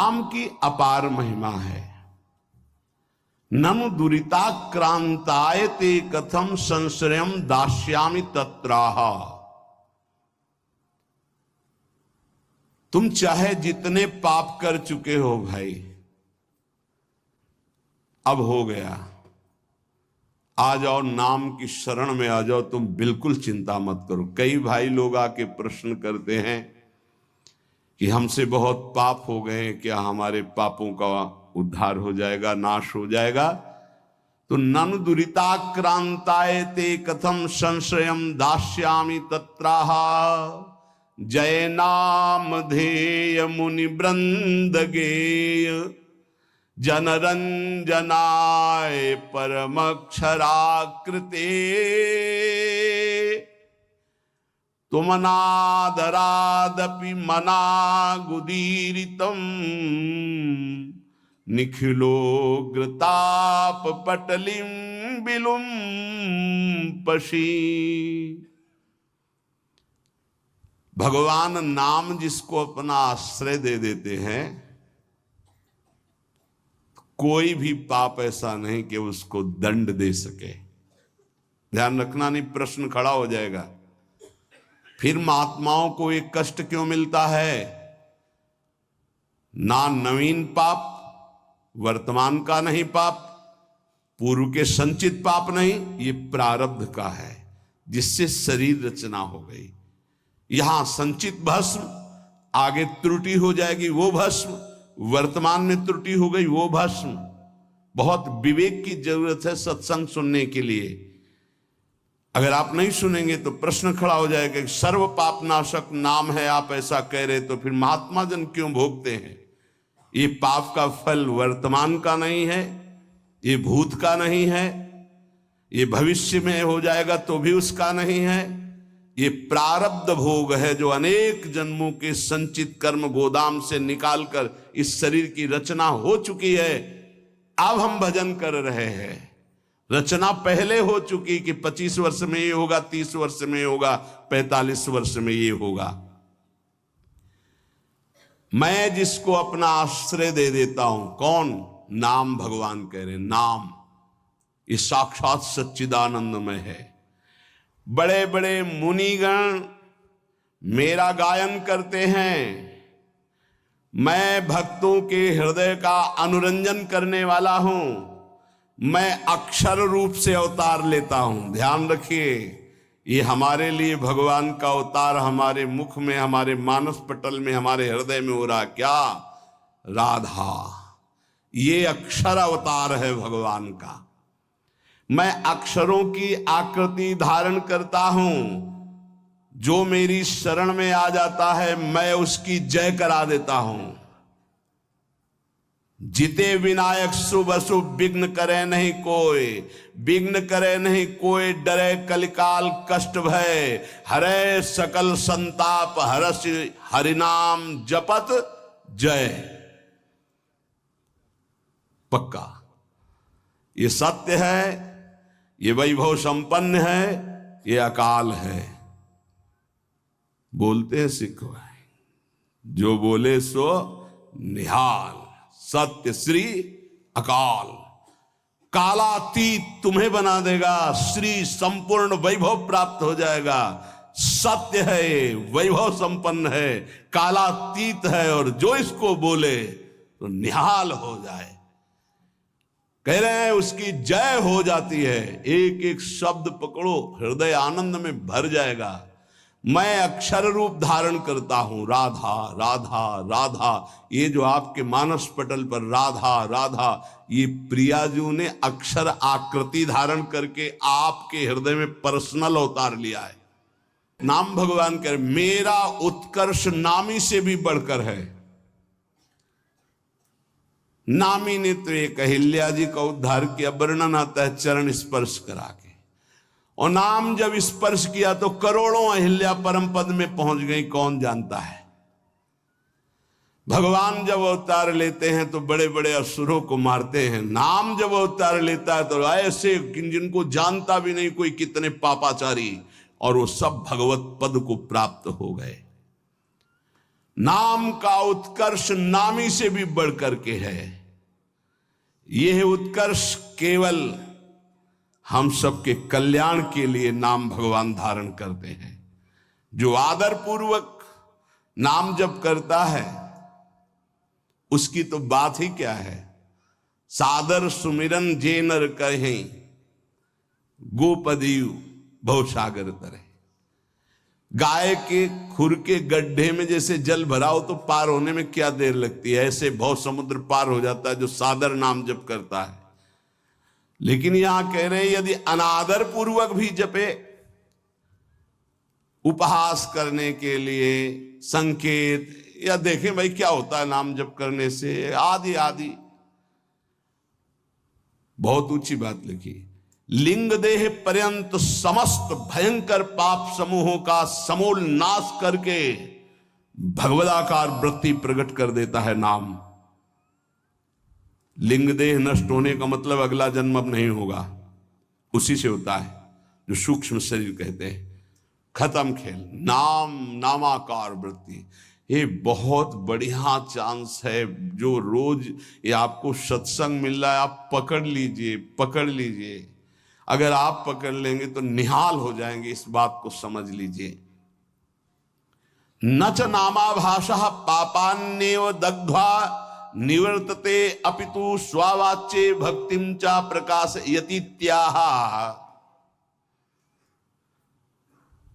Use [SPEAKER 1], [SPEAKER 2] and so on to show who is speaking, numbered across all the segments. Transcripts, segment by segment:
[SPEAKER 1] नाम की अपार महिमा है। ननु दुरिताक्रांताय ते कथम संश्रयम दास्यामि तत्राह। तुम चाहे जितने पाप कर चुके हो भाई, अब हो गया, आ जाओ नाम की शरण में आ जाओ, तुम बिल्कुल चिंता मत करो। कई भाई लोग आके प्रश्न करते हैं कि हमसे बहुत पाप हो गए, क्या हमारे पापों का उद्धार हो जाएगा, नाश हो जाएगा? तो ननु दुरिताक्रांताय ते कथम संशयम दास्यामि तत्राह। जय नाम धेय मुनि वृंद गेय जनरंजनाय परमक्षराकृते। तुमनादरादपि मनागुदीरितम निखिलोग्रताप पटलिम विलुम्पशी। भगवान नाम जिसको अपना आश्रय दे देते हैं, कोई भी पाप ऐसा नहीं कि उसको दंड दे सके। ध्यान रखना, नहीं प्रश्न खड़ा हो जाएगा फिर महात्माओं को एक कष्ट क्यों मिलता है? ना नवीन पाप, वर्तमान का नहीं पाप, पूर्व के संचित पाप नहीं, ये प्रारब्ध का है जिससे शरीर रचना हो गई। यहां संचित भस्म, आगे त्रुटि हो जाएगी वो भस्म, वर्तमान में त्रुटि हो गई वो भस्म। बहुत विवेक की जरूरत है सत्संग सुनने के लिए। अगर आप नहीं सुनेंगे तो प्रश्न खड़ा हो जाएगा कि सर्व पाप नाशक नाम है, आप ऐसा कह रहे तो फिर महात्मा जन क्यों भोगते हैं? ये पाप का फल वर्तमान का नहीं है, ये भूत का नहीं है, ये भविष्य में हो जाएगा तो भी उसका नहीं है। ये प्रारब्ध भोग है जो अनेक जन्मों के संचित कर्म गोदाम से निकालकर इस शरीर की रचना हो चुकी है। अब हम भजन कर रहे हैं, रचना पहले हो चुकी कि 25 वर्ष में ये होगा, 30 वर्ष में ये होगा, 45 वर्ष में ये होगा। मैं जिसको अपना आश्रय दे देता हूं, कौन? नाम। भगवान कह रहे नाम ये साक्षात सच्चिदानंदमय है। बड़े बड़े मुनिगण मेरा गायन करते हैं, मैं भक्तों के हृदय का अनुरंजन करने वाला हूं, मैं अक्षर रूप से अवतार लेता हूं। ध्यान रखिए, ये हमारे लिए भगवान का अवतार हमारे मुख में, हमारे मानस पटल में, हमारे हृदय में हो रहा। क्या? राधा। ये अक्षर अवतार है भगवान का। मैं अक्षरों की आकृति धारण करता हूं, जो मेरी शरण में आ जाता है मैं उसकी जय करा देता हूं। जिते विनायक शुभ अशुभ विघ्न करे नहीं कोई, विघ्न करे नहीं कोई, डरे कलिकाल कष्ट भय, हरे सकल संताप हरस हरिनाम जपत जय। पक्का ये सत्य है, ये वैभव संपन्न है, ये अकाल है। बोलते हैं सिख भाई, जो बोले सो निहाल, सत्य श्री अकाल। कालातीत तुम्हें बना देगा, श्री संपूर्ण वैभव प्राप्त हो जाएगा। सत्य है, वैभव संपन्न है, कालातीत है, और जो इसको बोले तो निहाल हो जाए। कह रहे हैं उसकी जय हो जाती है। एक एक शब्द पकड़ो, हृदय आनंद में भर जाएगा। मैं अक्षर रूप धारण करता हूं, राधा राधा राधा। ये जो आपके मानस पटल पर राधा राधा, ये प्रियाजू ने अक्षर आकृति धारण करके आपके हृदय में पर्सनल अवतार लिया है। नाम भगवान कह, मेरा उत्कर्ष नामी से भी बढ़कर है। नामी ने तो एक अहिल्या जी का उद्धार किया, वर्णन आता है चरण स्पर्श करा के, और नाम जब स्पर्श किया तो करोड़ों अहिल्या परम पद में पहुंच गई, कौन जानता है। भगवान जब अवतार लेते हैं तो बड़े बड़े असुरों को मारते हैं, नाम जब अवतार लेता है तो ऐसे जिनको जानता भी नहीं कोई कितने पापाचारी, और वो सब भगवत पद को प्राप्त हो गए। नाम का उत्कर्ष नामी से भी बढ़कर के है। यह उत्कर्ष केवल हम सबके कल्याण के लिए नाम भगवान धारण करते हैं। जो आदर पूर्वक नाम जप करता है उसकी तो बात ही क्या है। सादर सुमिरन जे नर कहें, गोपदीव भवसागर तरे। गाय के खुर के गड्ढे में जैसे जल भरा हो तो पार होने में क्या देर लगती है, ऐसे भव समुद्र पार हो जाता है जो सादर नाम जप करता है। लेकिन यहां कह रहे हैं यदि अनादर पूर्वक भी जपे, उपहास करने के लिए, संकेत, या देखें भाई क्या होता है नाम जप करने से, आदि आदि, बहुत ऊंची बात लिखी। लिंग देह पर्यंत समस्त भयंकर पाप समूहों का समूल नाश करके भगवदाकार वृत्ति प्रकट कर देता है नाम। लिंग देह नष्ट होने का मतलब अगला जन्म अब नहीं होगा, उसी से होता है जो सूक्ष्म शरीर कहते हैं। खत्म खेल। नाम नामाकार वृत्ति, ये बहुत बढ़िया चांस है। जो रोज ये आपको सत्संग मिल रहा है, आप पकड़ लीजिए, पकड़ लीजिए। अगर आप पकड़ लेंगे तो निहाल हो जाएंगे, इस बात को समझ लीजिए। न च नामाभाषः पापान्नेव दग्ध्वा निवर्तते अपितु स्वावाच्ये भक्तिं च प्रकाशयतीत्याह।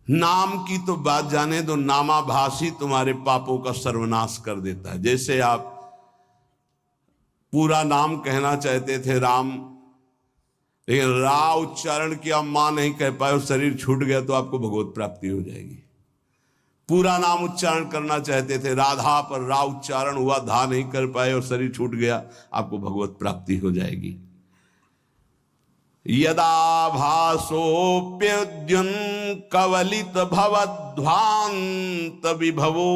[SPEAKER 1] नाम की तो बात जाने दो, नामाभासी तुम्हारे पापों का सर्वनाश कर देता है। जैसे आप पूरा नाम कहना चाहते थे राम, लेकिन रा उच्चारण किया, मां नहीं कह पाए और शरीर छूट गया तो आपको भगवत प्राप्ति हो जाएगी। पूरा नाम उच्चारण करना चाहते थे राधा, पर रा उच्चारण हुआ, धा नहीं कर पाए और शरीर छूट गया, आपको भगवत प्राप्ति हो जाएगी। यदा भासोप्यद्युन कवलित भवध्वांत विभवो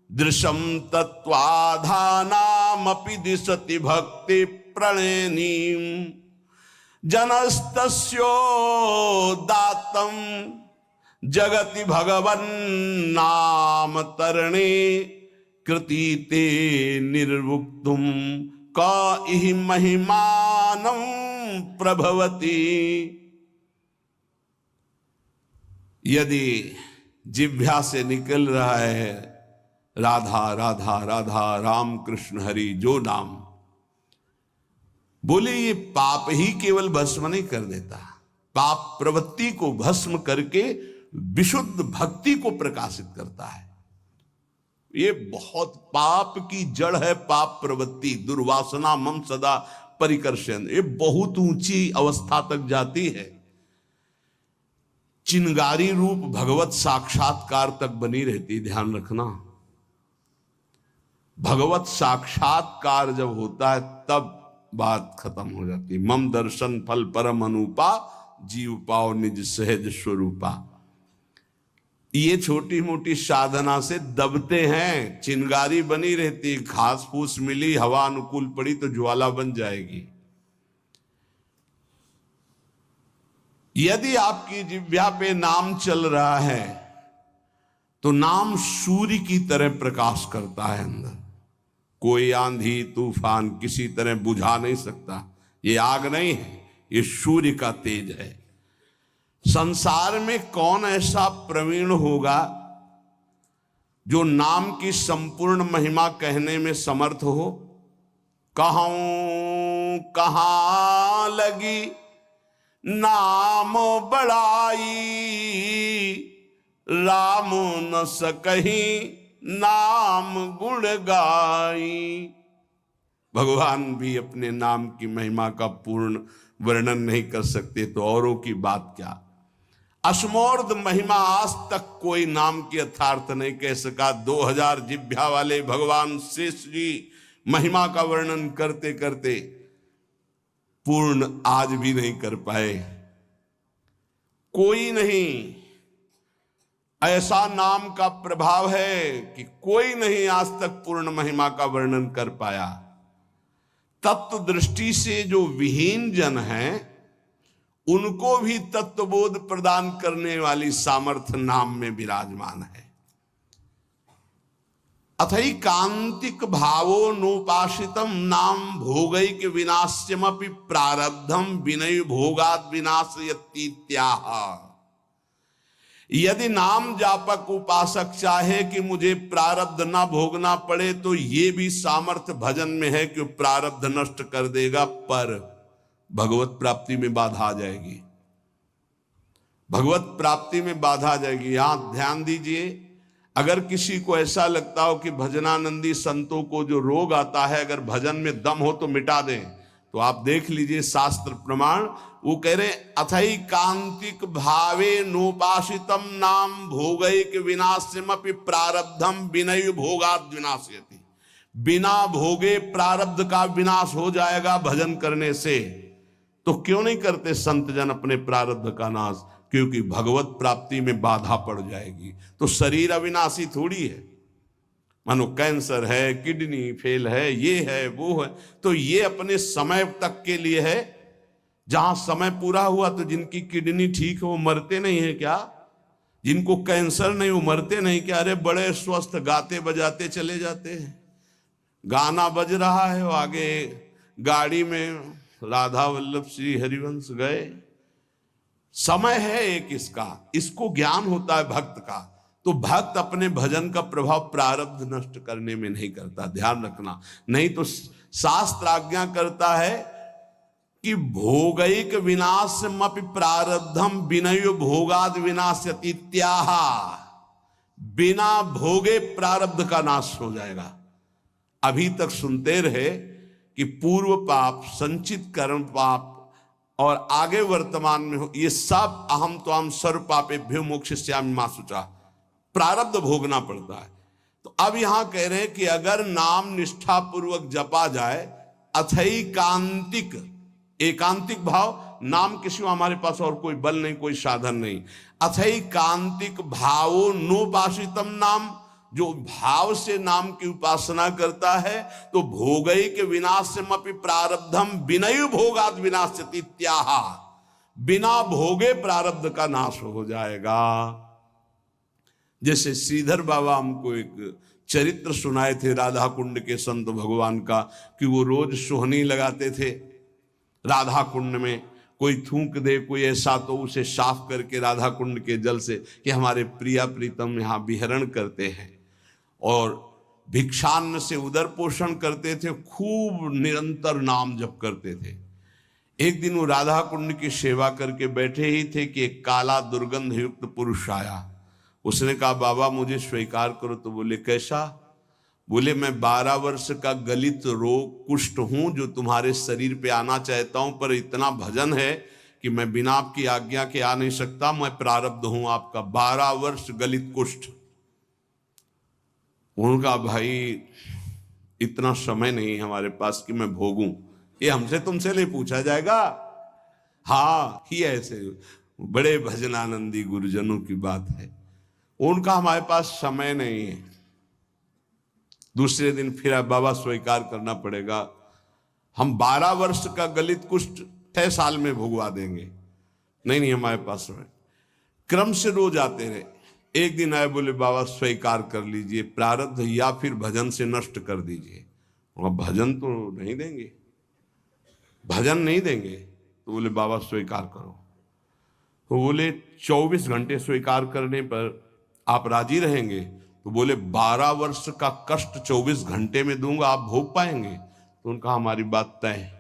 [SPEAKER 1] दृशम तत्वाधानामपि दिशति भक्ति प्रणयनीम जनस्तस्योदात्तं जगति भगवन् नाम तरणे कृतीते निर्वुक्तुम का इहि महिमानं प्रभवति। यदि जिह्वा से निकल रहा है राधा राधा राधा, राम कृष्ण हरि, जो नाम बोले, ये पाप ही केवल भस्म नहीं कर देता, पाप प्रवृत्ति को भस्म करके विशुद्ध भक्ति को प्रकाशित करता है। ये बहुत पाप की जड़ है पाप प्रवृत्ति, दुर्वासना मम सदा परिकर्षण। ये बहुत ऊंची अवस्था तक जाती है, चिनगारी रूप भगवत साक्षात्कार तक बनी रहती। ध्यान रखना, भगवत साक्षात्कार जब होता है तब बात खत्म हो जाती। मम दर्शन फल परम अनुपा, जीव पाओ निज सहज स्वरूपा। ये छोटी मोटी साधना से दबते हैं, चिंगारी बनी रहती, घास फूस मिली, हवा अनुकूल पड़ी तो ज्वाला बन जाएगी। यदि आपकी जिह्वा पे नाम चल रहा है तो नाम सूर्य की तरह प्रकाश करता है अंदर। कोई आंधी तूफान किसी तरह बुझा नहीं सकता। ये आग नहीं है, ये सूर्य का तेज है। संसार में कौन ऐसा प्रवीण होगा जो नाम की संपूर्ण महिमा कहने में समर्थ हो? कहूं कहां लगी नाम बड़ाई, राम न सकहीं नाम गुण गाई। भगवान भी अपने नाम की महिमा का पूर्ण वर्णन नहीं कर सकते तो औरों की बात क्या। अश्मोर्ध महिमा आज तक कोई नाम की यथार्थ नहीं कह सका। 2000 जिह्वा वाले भगवान शेष जी महिमा का वर्णन करते करते पूर्ण आज भी नहीं कर पाए। कोई नहीं, ऐसा नाम का प्रभाव है कि कोई नहीं आज तक पूर्ण महिमा का वर्णन कर पाया। तत्व दृष्टि से जो विहीन जन हैं उनको भी तत्वबोध प्रदान करने वाली सामर्थ्य नाम में विराजमान है। अथई कांतिक भावो नोपासितम नाम भोगैक विनाश्यमपि प्रारब्धम विनय भोगाद विनाशयतीत्याह। यदि नाम जापक उपासक चाहे कि मुझे प्रारब्ध ना भोगना पड़े तो ये भी सामर्थ्य भजन में है कि प्रारब्ध नष्ट कर देगा, पर भगवत प्राप्ति में बाधा आ जाएगी। भगवत प्राप्ति में बाधा आ जाएगी। यहां ध्यान दीजिए, अगर किसी को ऐसा लगता हो कि भजनानंदी संतों को जो रोग आता है अगर भजन में दम हो तो मिटा दें, तो आप देख लीजिए शास्त्र प्रमाण। वो कह रहे अथई कांतिक भावे नोपासितम नाम भोगैक विनाश्यमपि प्रारब्धम विनय भोगाद विनाशयति। बिना भोगे प्रारब्ध का विनाश हो जाएगा भजन करने से। तो क्यों नहीं करते संत जन अपने प्रारब्ध का नाश? क्योंकि भगवत प्राप्ति में बाधा पड़ जाएगी। तो शरीर अविनाशी थोड़ी है। मानो कैंसर है, किडनी फेल है, ये है वो है, तो ये अपने समय तक के लिए है। जहां समय पूरा हुआ तो जिनकी किडनी ठीक है वो मरते नहीं है क्या? जिनको कैंसर नहीं वो मरते नहीं क्या? अरे बड़े स्वस्थ गाते बजाते चले जाते हैं। गाना बज रहा है, वो आगे गाड़ी में राधा वल्लभ श्री हरिवंश गए। समय है एक इसका, इसको ज्ञान होता है भक्त का। तो भक्त अपने भजन का प्रभाव प्रारब्ध नष्ट करने में नहीं करता, ध्यान रखना। नहीं तो शास्त्र आज्ञा करता है कि भोगैक विनाशमपि प्रारब्धम विनय भोगाद विनाशतीत्याह। बिना भोगे प्रारब्ध का नाश हो जाएगा। अभी तक सुनते रहे कि पूर्व पाप, संचित कर्म पाप और आगे वर्तमान में हो, ये सब अहम त्वाम सर्व पापेभ्यो मोक्षयिष्यामि मा शुचा, प्रारब्ध भोगना पड़ता है। तो अब यहां कह रहे हैं कि अगर नाम निष्ठा पूर्वक जपा जाए, अथई कांतिक, एकांतिक भाव, नाम के सिवा हमारे पास और कोई बल नहीं, कोई साधन नहीं। अथई कांतिक भावो नोपासितम नाम, जो भाव से नाम की उपासना करता है तो भोगैक विनाशमपि प्रारब्धम विनय भोगाद विनाशतीत्याह। बिना भोगे प्रारब्ध का नाश हो जाएगा। जैसे श्रीधर बाबा हमको एक चरित्र सुनाए थे राधा कुंड के संत भगवान का, कि वो रोज सोहनी लगाते थे राधा कुंड में। कोई थूक दे कोई ऐसा तो उसे साफ करके राधा कुंड के जल से, कि हमारे प्रिया प्रीतम यहाँ विहरण करते हैं। और भिक्षान्न से उदर पोषण करते थे, खूब निरंतर नाम जप करते थे। एक दिन वो राधा कुंड की सेवा करके बैठे ही थे कि एक काला दुर्गंध युक्त पुरुष आया। उसने कहा बाबा मुझे स्वीकार करो। तो बोले कैसा? बोले मैं 12 वर्ष का गलित रोग कुष्ठ हूं जो तुम्हारे शरीर पे आना चाहता हूं, पर इतना भजन है कि मैं बिना आपकी आज्ञा के आ नहीं सकता। मैं प्रारब्ध हूं आपका, 12 वर्ष गलित कुष्ठ। उनका भाई इतना समय नहीं हमारे पास कि मैं भोगूं, ये हमसे तुमसे नहीं पूछा जाएगा। हाँ, ही ऐसे बड़े भजनानंदी गुरुजनों की बात है, उनका हमारे पास समय नहीं है। दूसरे दिन फिर बाबा स्वीकार करना पड़ेगा, हम 12 वर्ष का गलित कुष्ठ 6 साल में भुगवा देंगे। नहीं हमारे पास समय। क्रम से रोज आते रहे। एक दिन आए, बोले बाबा स्वीकार कर लीजिए प्रारब्ध, या फिर भजन से नष्ट कर दीजिए। भजन तो नहीं देंगे, भजन नहीं देंगे। तो बोले बाबा स्वीकार करो। तो बोले 24 घंटे स्वीकार करने पर आप राजी रहेंगे? तो बोले 12 वर्ष का कष्ट 24 घंटे में दूंगा, आप भोग पाएंगे? तो उनका हमारी बात तय है,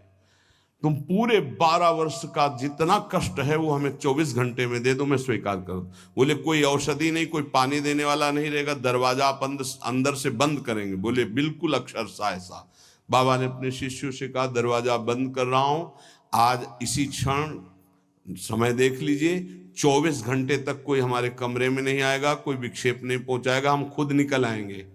[SPEAKER 1] तुम पूरे 12 वर्ष का जितना कष्ट है वो हमें 24 घंटे में दे दो, मैं स्वीकार करूं। बोले कोई औषधि नहीं, कोई पानी देने वाला नहीं रहेगा, दरवाजा अंदर से बंद करेंगे। बोले बिल्कुल अक्षरशः ऐसा। बाबा ने अपने शिष्यों से कहा दरवाजा बंद कर रहा हूं, आज इसी क्षण समय देख लीजिए, 24 घंटे तक कोई हमारे कमरे में नहीं आएगा, कोई विक्षेप नहीं पहुंचाएगा, हम खुद निकल आएंगे।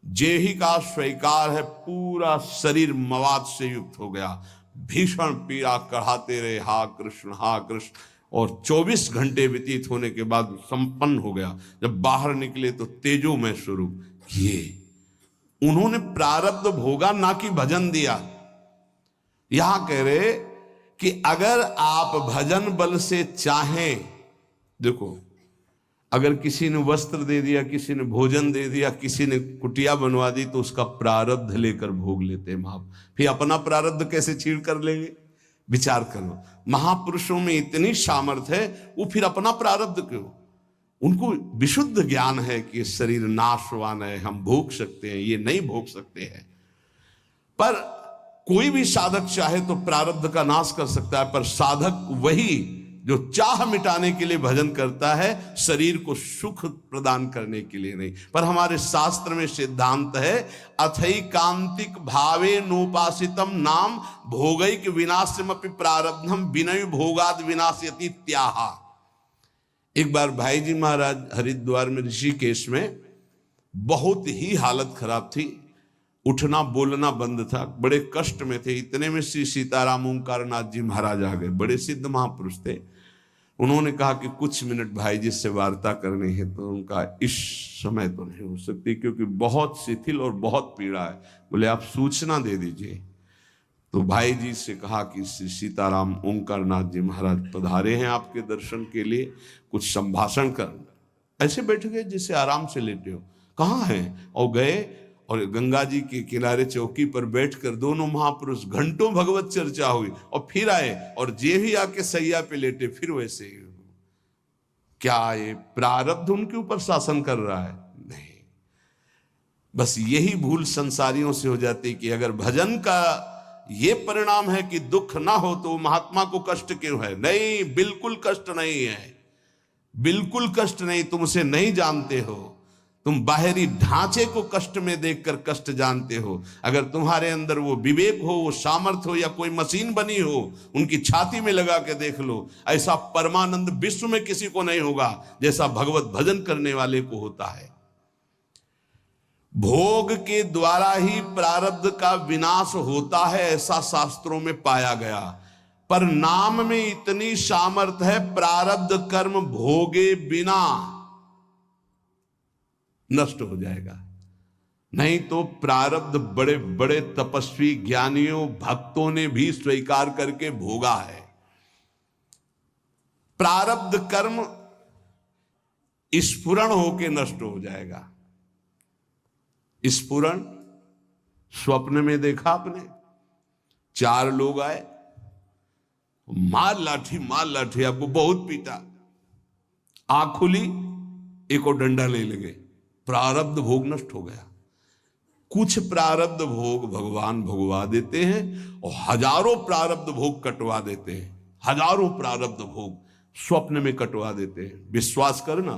[SPEAKER 1] जे ही का स्वीकार है, पूरा शरीर मवाद से युक्त हो गया, भीषण पीड़ा कराते रहे, हा कृष्ण हा कृष्ण। और 24 घंटे व्यतीत होने के बाद संपन्न हो गया। जब बाहर निकले तो तेजो में स्वरूप। ये उन्होंने प्रारब्ध भोगा, ना कि भजन दिया। यहां कह रहे कि अगर आप भजन बल से चाहें, देखो अगर किसी ने वस्त्र दे दिया, किसी ने भोजन दे दिया, किसी ने कुटिया बनवा दी, तो उसका प्रारब्ध लेकर भोग लेते हैं महापुरुष। फिर अपना प्रारब्ध कैसे छीड़ कर लेंगे? विचार करो, महापुरुषों में इतनी सामर्थ्य है, वो फिर अपना प्रारब्ध क्यों? उनको विशुद्ध ज्ञान है कि ये शरीर नाशवान है, हम भोग सकते हैं, ये नहीं भोग सकते हैं। पर कोई भी साधक चाहे तो प्रारब्ध का नाश कर सकता है, पर साधक वही जो चाह मिटाने के लिए भजन करता है, शरीर को सुख प्रदान करने के लिए नहीं। पर हमारे शास्त्र में सिद्धांत है, अथैकांतिक भावे नोपासितम नाम भोगैक विनाशमपि प्रारब्धम विनय भोगाद विनाशयति त्याहा। एक बार भाई जी महाराज हरिद्वार में ऋषिकेश में बहुत ही हालत खराब थी, उठना बोलना बंद था, बड़े कष्ट में थे। इतने में श्री सीताराम ओंकारनाथ जी महाराज आ गए, बड़े सिद्ध महापुरुष थे। उन्होंने कहा कि कुछ मिनट भाई जी से वार्ता करनी है। तो उनका इस समय तो नहीं हो सकती, क्योंकि बहुत शिथिल और बहुत पीड़ा है। बोले आप सूचना दे दीजिए। तो भाई जी से कहा कि श्री सीताराम ओंकारनाथ जी महाराज पधारे हैं आपके दर्शन के लिए, कुछ संभाषण कर। ऐसे बैठ गए जिससे आराम से लेटे हो। कहाँ हैं? और गए और गंगा जी के किनारे चौकी पर बैठकर दोनों महापुरुष घंटों भगवत चर्चा हुई, और फिर आए और जे ही आके सैया पे लेटे, फिर वैसे ही। क्या ये प्रारब्ध उनके ऊपर शासन कर रहा है? नहीं। बस यही भूल संसारियों से हो जाती कि अगर भजन का ये परिणाम है कि दुख ना हो तो महात्मा को कष्ट क्यों है? नहीं, बिल्कुल कष्ट नहीं है, बिल्कुल कष्ट नहीं। तुम उसे नहीं जानते हो, तुम बाहरी ढांचे को कष्ट में देखकर कष्ट जानते हो। अगर तुम्हारे अंदर वो विवेक हो, वो सामर्थ्य हो, या कोई मशीन बनी हो, उनकी छाती में लगा के देख लो। ऐसा परमानंद विश्व में किसी को नहीं होगा जैसा भगवत भजन करने वाले को होता है। भोग के द्वारा ही प्रारब्ध का विनाश होता है, ऐसा शास्त्रों में पाया गया। पर नाम में इतनी सामर्थ्य है, प्रारब्ध कर्म भोगे बिना नष्ट हो जाएगा। नहीं तो प्रारब्ध बड़े बड़े तपस्वी ज्ञानियों भक्तों ने भी स्वीकार करके भोगा है। प्रारब्ध कर्म स्फुरण होके नष्ट हो जाएगा। स्फुरण स्वप्न में देखा आपने, 4 लोग आए, मार लाठी, आपको बहुत पीटा, आंख खुली, एक और डंडा ले लगे, प्रारब्ध भोग नष्ट हो गया। कुछ प्रारब्ध भोग भगवान भोगवा देते हैं और हजारों प्रारब्ध भोग कटवा देते हैं। हजारों प्रारब्ध भोग स्वप्न में कटवा देते हैं। विश्वास करना,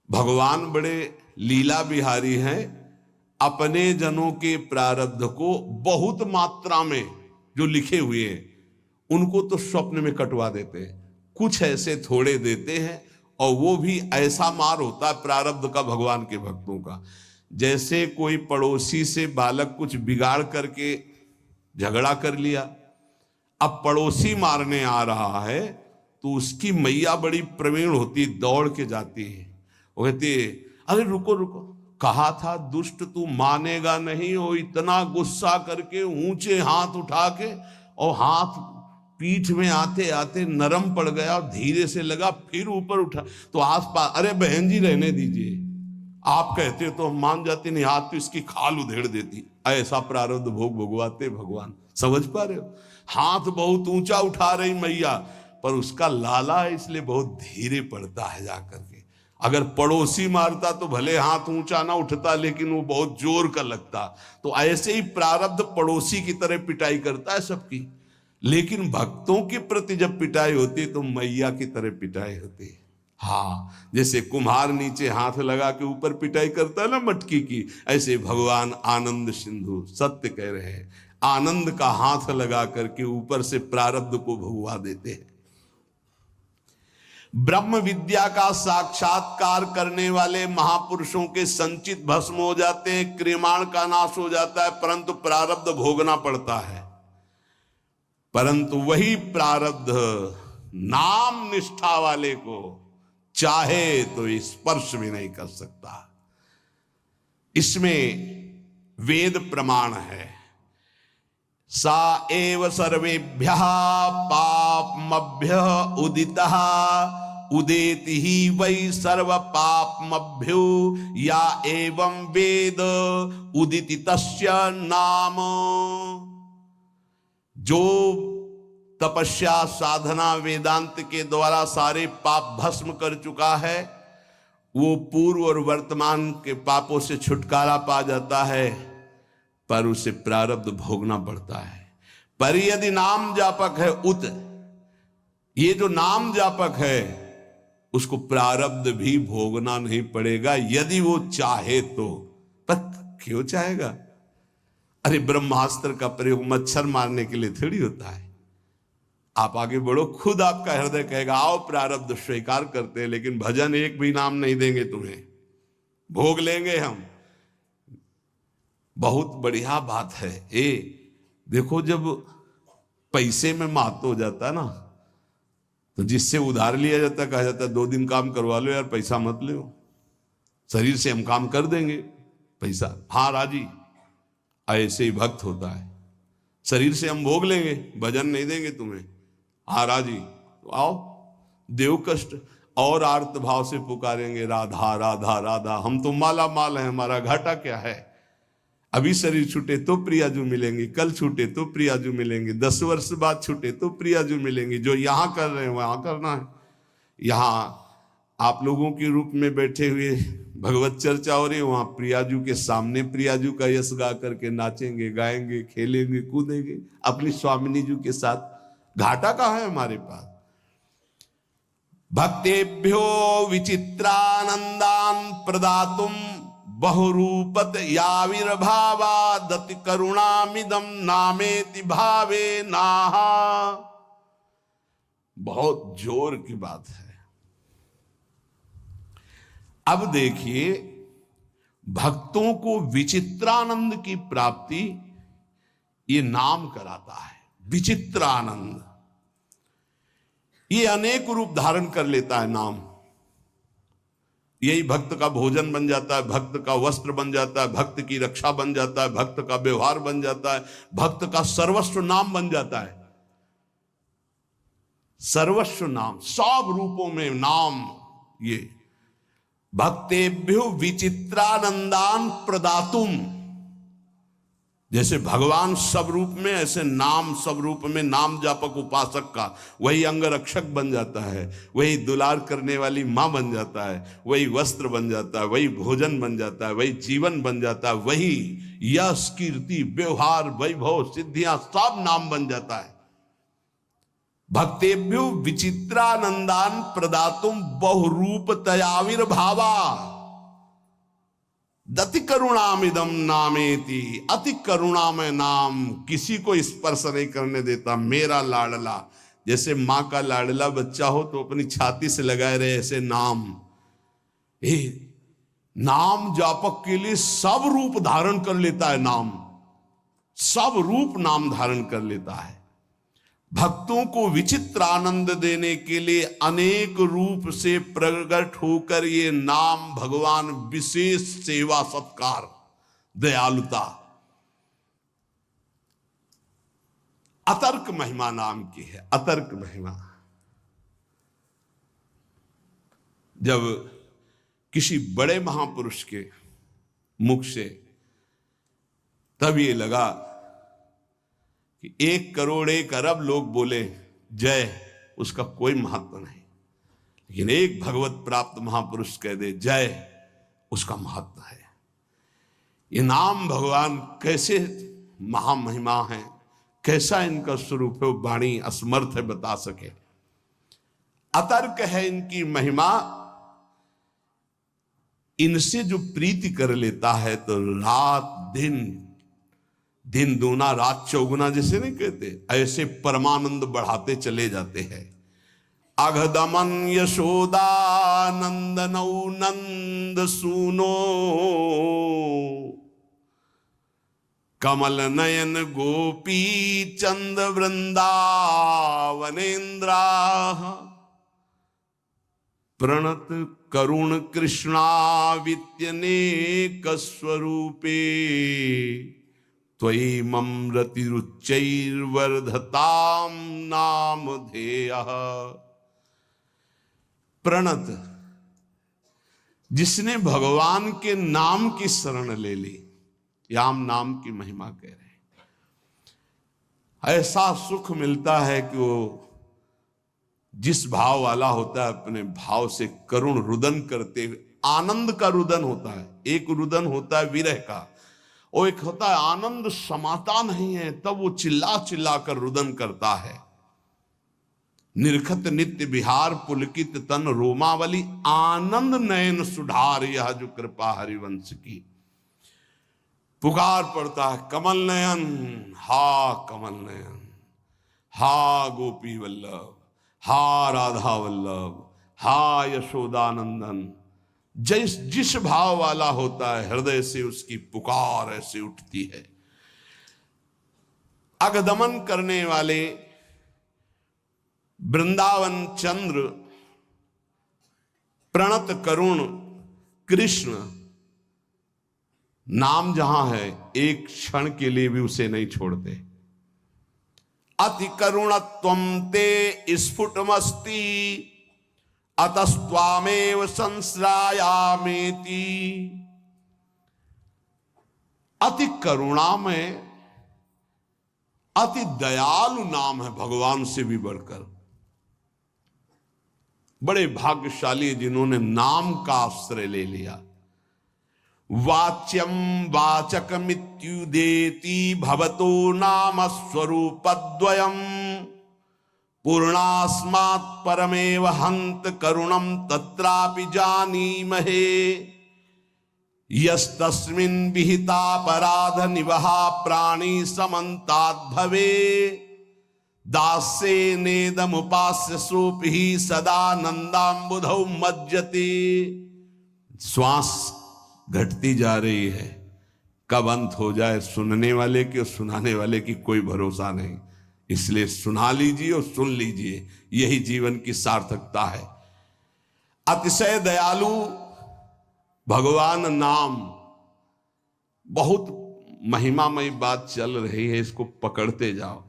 [SPEAKER 1] भगवान बड़े लीला बिहारी हैं। अपने जनों के प्रारब्ध को बहुत मात्रा में जो लिखे हुए हैं उनको तो स्वप्न में कटवा देते हैं। कुछ ऐसे थोड़े देते हैं, और वो भी ऐसा मार होता है प्रारब्ध का भगवान के भक्तों का, जैसे कोई पड़ोसी से बालक कुछ बिगाड़ करके झगड़ा कर लिया। अब पड़ोसी मारने आ रहा है तो उसकी मैया बड़ी प्रवीण होती, दौड़ के जाती है। वो कहती है, अरे रुको रुको, कहा था दुष्ट तू मानेगा नहीं। वो इतना गुस्सा करके ऊंचे हाथ उठा के, और हाथ पीठ में आते आते नरम पड़ गया, धीरे से लगा, फिर ऊपर उठा तो आसपास, अरे बहन जी रहने दीजिए, आप कहते तो हम मान जाते, नहीं हाथ तो इसकी खाल उधेड़ देती। ऐसा प्रारब्ध भोग भोगवाते भगवान। समझ पा रहे हो? हाथ बहुत ऊंचा उठा रही मैया, पर उसका लाला है इसलिए बहुत धीरे पड़ता है जाकर के। अगर पड़ोसी मारता तो भले हाथ ऊंचा ना उठता, लेकिन वो बहुत जोर का लगता। तो ऐसे ही प्रारब्ध पड़ोसी की तरह पिटाई करता है सबकी, लेकिन भक्तों के प्रति जब पिटाई होती तो मैया की तरह पिटाई होती। हाँ, जैसे कुम्हार नीचे हाथ लगा के ऊपर पिटाई करता है ना मटकी की, ऐसे भगवान आनंद सिंधु सत्य कह रहे हैं, आनंद का हाथ लगा करके ऊपर से प्रारब्ध को भगवा देते हैं। ब्रह्म विद्या का साक्षात्कार करने वाले महापुरुषों के संचित भस्म हो जाते हैं, क्रियमाण का नाश हो जाता है, परंतु प्रारब्ध भोगना पड़ता है। परंतु वही प्रारब्ध नाम निष्ठा वाले को चाहे तो स्पर्श भी नहीं कर सकता। इसमें वेद प्रमाण है, सा एव सर्वेभ्यः पापमभ्यः उदितः उदेति ही वै सर्व पापमभ्यो या एवं वेद उदिति तस्य नाम। जो तपस्या साधना वेदांत के द्वारा सारे पाप भस्म कर चुका है, वो पूर्व और वर्तमान के पापों से छुटकारा पा जाता है, पर उसे प्रारब्ध भोगना पड़ता है। पर यदि नाम जापक है ये जो नाम जापक है उसको प्रारब्ध भी भोगना नहीं पड़ेगा, यदि वो चाहे तो। पर क्यों चाहेगा? अरे ब्रह्मास्त्र का प्रयोग मच्छर मारने के लिए थोड़ी होता है। आप आगे बढ़ो, खुद आपका हृदय कहेगा आओ प्रारब्ध स्वीकार करते हैं, लेकिन भजन एक भी नाम नहीं देंगे तुम्हें, भोग लेंगे हम। बहुत बढ़िया बात है। देखो, जब पैसे में मात हो जाता है ना, तो जिससे उधार लिया जाता है, कहा जाता है 2 दिन काम करवा लो यार, पैसा मत लो, शरीर से हम काम कर देंगे, पैसा हाँ राजी। ऐसे ही भक्त होता है, शरीर से हम भोग लेंगे, भजन नहीं देंगे तुम्हें, हाँ राजी, तो आओ देव कष्ट। और आर्त भाव से पुकारेंगे राधा राधा राधा, हम तो माला माल है, हमारा घाटा क्या है। अभी शरीर छूटे तो प्रियाजू मिलेंगे, कल छूटे तो प्रियाजू मिलेंगे, 10 वर्ष बाद छूटे तो प्रियाजू मिलेंगे। जो यहां कर रहे हैं वहां करना है। यहां आप लोगों के रूप में बैठे हुए भगवत चर्चा हो रही है, वहां प्रियाजू के सामने प्रियाजू का यश गा करके नाचेंगे, गाएंगे, खेलेंगे, कूदेंगे अपनी स्वामिनी जी के साथ। घाटा कहाँ है हमारे पास? भक्तेभ्यो विचित्रानंदान प्रदातुम बहुरूपत याविर्भावा दति करुणामिदम नामेति भावे नाहा। बहुत जोर की बात है। अब देखिए, भक्तों को विचित्रानंद की प्राप्ति ये नाम कराता है। विचित्रानंद ये अनेक रूप धारण कर लेता है नाम। यही भक्त का भोजन बन जाता है, भक्त का वस्त्र बन जाता है, भक्त की रक्षा बन जाता है, भक्त का व्यवहार बन जाता है, भक्त का सर्वस्व नाम बन जाता है। सर्वस्व नाम, सब रूपों में नाम। ये भक्तेभ्यो विचित्रानंदान प्रदातुम, जैसे भगवान सब रूप में, ऐसे नाम सब रूप में। नाम जापक उपासक का वही अंग रक्षक बन जाता है, वही दुलार करने वाली मां बन जाता है, वही वस्त्र बन जाता है, वही भोजन बन जाता है, वही जीवन बन जाता है, वही यश कीर्ति व्यवहार वैभव सिद्धियां सब नाम बन जाता है। भक्तेभ्यो विचित्रानंदान प्रदातुम बहुरूप तयाविर्भावा दति करुणामिदम नामेति। अति करुणामय नाम, किसी को स्पर्श नहीं करने देता। मेरा लाडला, जैसे मां का लाडला बच्चा हो तो अपनी छाती से लगाए रहे, ऐसे नाम। नाम जापक के लिए सब रूप धारण कर लेता है नाम, सब रूप नाम धारण कर लेता है। भक्तों को विचित्र आनंद देने के लिए अनेक रूप से प्रकट होकर ये नाम भगवान विशेष सेवा सत्कार दयालुता अतर्क महिमा नाम की है। अतर्क महिमा। जब किसी बड़े महापुरुष के मुख से तब ये लगा कि 1 करोड़ 1 अरब लोग बोले जय, उसका कोई महत्व नहीं, लेकिन एक भगवत प्राप्त महापुरुष कह दे जय, उसका महत्व है। ये नाम भगवान कैसे महामहिमा है, कैसा इनका स्वरूप है, वाणी असमर्थ है बता सके। अतर्क है इनकी महिमा। इनसे जो प्रीति कर लेता है तो रात दिन दूना रात चौगुना जैसे नहीं कहते, ऐसे परमानंद बढ़ाते चले जाते हैं। अघदमन यशोदानंद नौ नंद सूनो कमल नयन गोपी चंद वृंदावनेन्द्रा प्रणत करुण कृष्णावित्यनेक स्वरूपे त्वयि ममृतिरुच्चैर्वर्धतां नामधेयः। प्रणत, जिसने भगवान के नाम की शरण ले ली, याम नाम की महिमा कह रहे हैं, ऐसा सुख मिलता है कि वो जिस भाव वाला होता है अपने भाव से करुण रुदन करते हुए, आनंद का रुदन होता है, एक रुदन होता है विरह का, और एक होता है आनंद समाता नहीं है तब वो चिल्ला चिल्ला कर रुदन करता है। निरखत नित्य विहार पुलकित तन रोमावली, आनंद नयन सुधार यह जो कृपा हरिवंश की। पुकार पड़ता है कमल नयन, हा कमल नयन, हा गोपी वल्लभ, हा राधा वल्लभ, हा यशोदानंदन। जिस भाव वाला होता है हृदय से उसकी पुकार ऐसे उठती है। अगदमन करने वाले वृंदावन चंद्र प्रणत करुण कृष्ण, नाम जहां है एक क्षण के लिए भी उसे नहीं छोड़ते। अति करुणत्वं ते स्फुटमस्ति अतस्त्वामेव संश्रायामेति। अति करुणामय, अति दयालु नाम है भगवान से भी बढ़कर। बड़े भाग्यशाली जिन्होंने नाम का आश्रय ले लिया। वाच्यम वाचकमित्युदेति भवतो नाम स्वरूपद्वयम् पूर्णास्मात् परमेव हन्त करुणं तत्रापि जानीमहे। यस्तस्मिन् विहितापराध निवहा प्राणी समन्ताद् भवे दास्ये नेदमुपास्य सोऽपि सदा नन्दाम्बुधौ मज्जते। श्वास घटती जा रही है, कब अंत हो जाए सुनने वाले की और सुनाने वाले की कोई भरोसा नहीं। इसलिए सुना लीजिए और सुन लीजिए, यही जीवन की सार्थकता है। अतिशय दयालु भगवान नाम, बहुत महिमामयी बात चल रही है, इसको पकड़ते जाओ।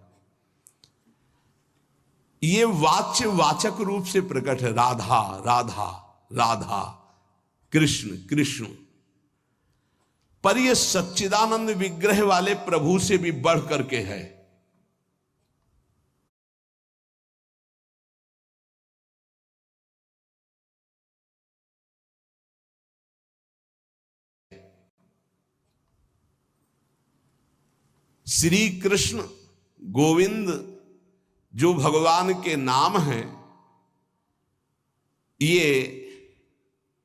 [SPEAKER 1] ये वाच्य वाचक रूप से प्रकट है, राधा राधा राधा, कृष्ण कृष्ण, पर यह सच्चिदानंद विग्रह वाले प्रभु से भी बढ़ करके है। श्री कृष्ण गोविंद जो भगवान के नाम हैं, ये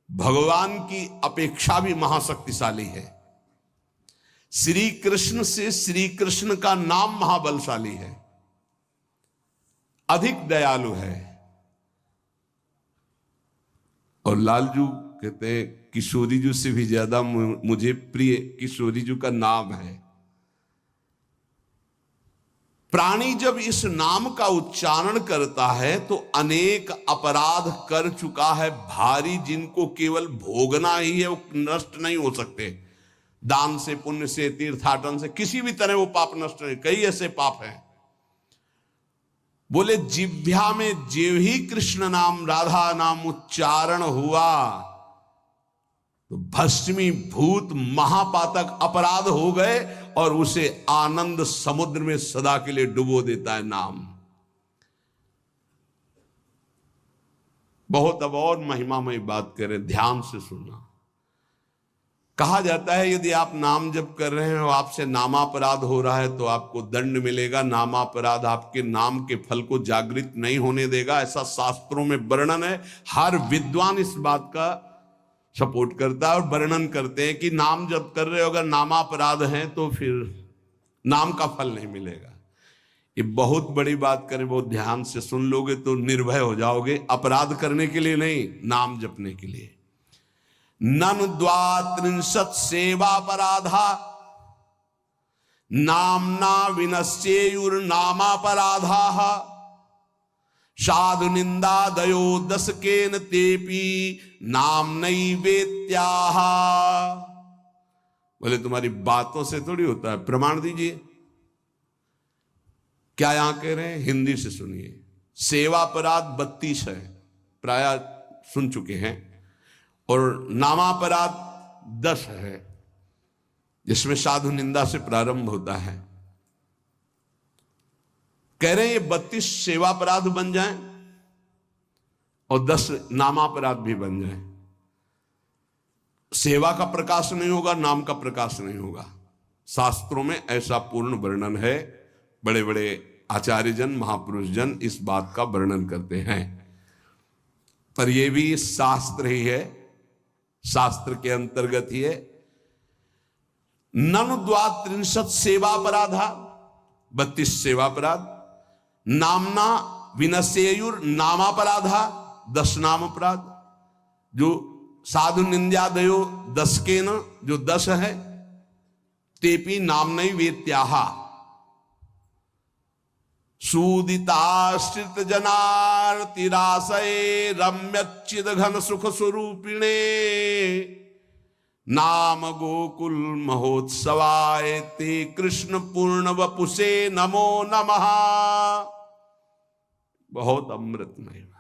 [SPEAKER 1] भगवान की अपेक्षा भी महाशक्तिशाली है। श्री कृष्ण से श्री कृष्ण का नाम महाबलशाली है, अधिक दयालु है। और लालजू कहते हैं किशोरी जी से भी ज्यादा मुझे प्रिय किशोरी जी का नाम है। प्राणी जब इस नाम का उच्चारण करता है तो अनेक अपराध कर चुका है भारी, जिनको केवल भोगना ही है, वो नष्ट नहीं हो सकते। दान से, पुण्य से, तीर्थाटन से, किसी भी तरह वो पाप नष्ट नहीं। कई ऐसे पाप हैं, बोले जिह्वा में जेव ही कृष्ण नाम राधा नाम उच्चारण हुआ तो भस्मी भूत महापातक अपराध हो गए, और उसे आनंद समुद्र में सदा के लिए डुबो देता है नाम। बहुत अब और महिमामय बात करें, ध्यान से सुनना। कहा जाता है यदि आप नाम जप कर रहे हैं और आपसे नामापराध हो रहा है तो आपको दंड मिलेगा। नामापराध आपके नाम के फल को जागृत नहीं होने देगा, ऐसा शास्त्रों में वर्णन है। हर विद्वान इस बात का सपोर्ट करता है और वर्णन करते हैं कि नाम जप कर रहे हो अगर नामापराध हैं तो फिर नाम का फल नहीं मिलेगा। ये बहुत बड़ी बात करें, बहुत ध्यान से सुन लोगे तो निर्भय हो जाओगे। अपराध करने के लिए नहीं, नाम जपने के लिए। ननु द्वात्रिंशत् सेवापराधा नामना विनश्येयुर्नामापराधाः साधु निंदा दयो दशकेन तेपि नाम नैवेत्याः। बोले तुम्हारी बातों से थोड़ी होता है, प्रमाण दीजिए। क्या यहां कह रहे हैं, हिंदी से सुनिए। सेवापराध 32 है, प्राय सुन चुके हैं। और नामापराध 10 है, जिसमें साधु निंदा से प्रारंभ होता है। कह रहे हैं ये 32 सेवापराध बन जाएं और 10 नामापराध भी बन जाएं। सेवा का प्रकाश नहीं होगा, नाम का प्रकाश नहीं होगा। शास्त्रों में ऐसा पूर्ण वर्णन है। बड़े बड़े आचार्यजन, महापुरुष जन इस बात का वर्णन करते हैं। पर यह भी शास्त्र ही है, शास्त्र के अंतर्गत ही है। ननु द्वात्रिंशत् सेवापराधा, 32 सेवापराध। नामना विनश्येयुर नामापराधा, 10 नामापराध। जो साधु निंद्यादयो 10 के न, जो 10 है। तेपी नामनई वेत्याहा, सूदिताश्रित जनार्तिराशये रम्यच्चिद घन सुख स्वरूपिणे नाम गोकुल महोत्सवाय ते कृष्ण पूर्ण वपुषे नमो नमः। बहुत अमृतमय बात।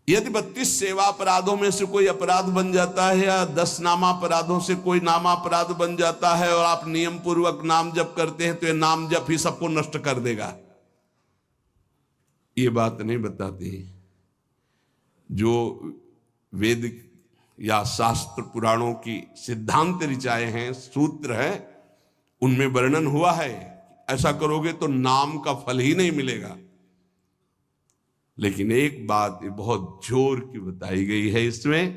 [SPEAKER 1] यदि 32 सेवापराधों में से कोई अपराध बन जाता है या 10 नामापराधों से कोई नामापराध बन जाता है और आप नियम पूर्वक नाम जप करते हैं, तो ये नाम जप ही सबको नष्ट कर देगा, ये बात नहीं बताती। जो वेद या शास्त्र पुराणों की सिद्धांत ऋचाए हैं, सूत्र हैं, उनमें वर्णन हुआ है ऐसा करोगे तो नाम का फल ही नहीं मिलेगा। लेकिन एक बात बहुत जोर की बताई गई है इसमें।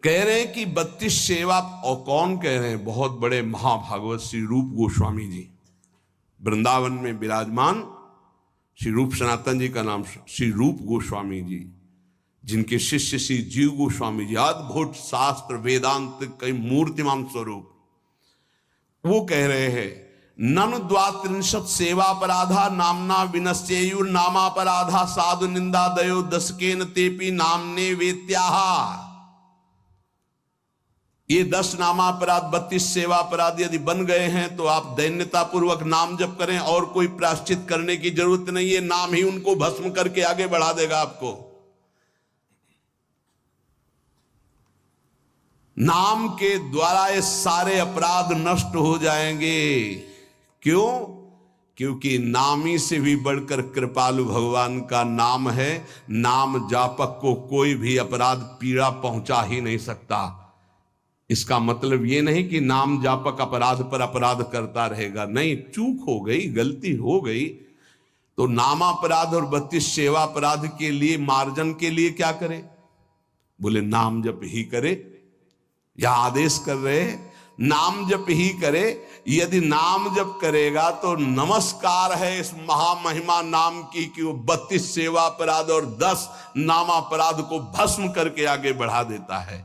[SPEAKER 1] कह रहे हैं कि 32 सेवा, और कौन कह रहे हैं? बहुत बड़े महाभागवत श्री रूप गोस्वामी जी, वृंदावन में विराजमान श्री रूप सनातन जी का नाम श्री रूप गोस्वामी जी, जिनके शिष्य श्री जीव गोस्वामी जी, अद्भुत शास्त्र वेदांत कई मूर्तिमान स्वरूप, वो कह रहे हैं ननु द्वात्रिंशत् सेवापराधा नामना विनश्येयुर नामापराधा साधु निंदादयो 10 केन तेपि नामने वेत्याहा। ये 10 नामापराध 32 सेवापराध यदि बन गए हैं तो आप दैन्यता पूर्वक नाम जप करें, और कोई प्रायश्चित करने की जरूरत नहीं है। नाम ही उनको भस्म करके आगे बढ़ा देगा आपको। नाम के द्वारा ये सारे अपराध नष्ट हो जाएंगे। क्यों? क्योंकि नामी से भी बढ़कर कृपालु भगवान का नाम है। नाम जापक को कोई भी अपराध पीड़ा पहुंचा ही नहीं सकता। इसका मतलब ये नहीं कि नाम जापक अपराध पर अपराध करता रहेगा, नहीं। चूक हो गई, गलती हो गई तो नामापराध और 32 सेवापराध के लिए मार्जन के लिए क्या करे? बोले नाम जप ही करे। या आदेश कर रहे नाम जप ही करे। यदि नाम जप करेगा तो नमस्कार है इस महामहिमा नाम की कि वो 32 सेवापराध और 10 नामापराध को भस्म करके आगे बढ़ा देता है।